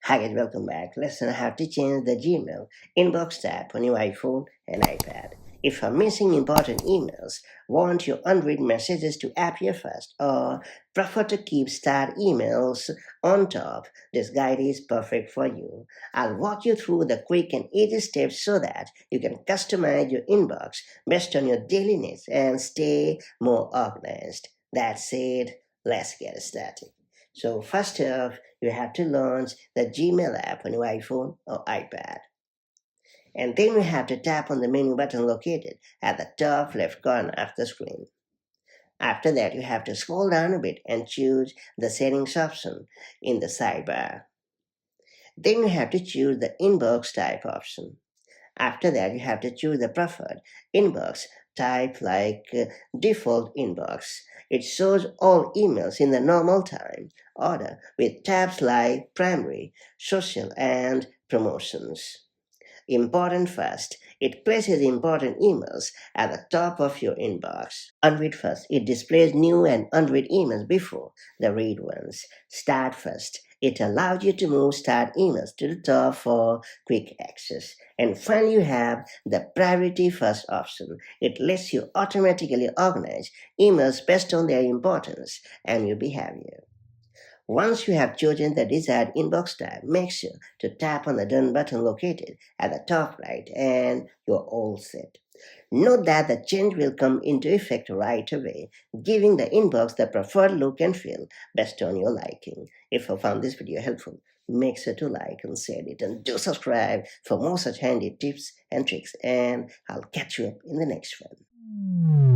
Hi guys, welcome back. Let's learn how to change the Gmail inbox tab on your iPhone and iPad. If you're missing important emails, want your unread messages to appear first, or prefer to keep start emails on top, this guide is perfect for you. I'll walk you through the quick and easy steps so that you can customize your inbox based on your daily needs and stay more organized. That's it. Let's get started. So first off, you have to launch the Gmail app on your iPhone or iPad. And then you have to tap on the menu button located at the top left corner of the screen. After that, you have to scroll down a bit and choose the settings option in the sidebar. Then you have to choose the inbox type option. After that, you have to choose the preferred inbox type like default inbox. It shows all emails in the normal time order with tabs like primary, social, and promotions. Important first. It places important emails at the top of your inbox. Unread first. It displays new and unread emails before the read ones. Start first. It allows you to move start emails to the top for quick access. And finally, you have the priority first option. It lets you automatically organize emails based on their importance and your behavior. Once you have chosen the desired inbox tab, make sure to tap on the Done button located at the top right and you're all set. Note that the change will come into effect right away, giving the inbox the preferred look and feel based on your liking. If you found this video helpful, make sure to like and share it and do subscribe for more such handy tips and tricks, and I'll catch you up in the next one.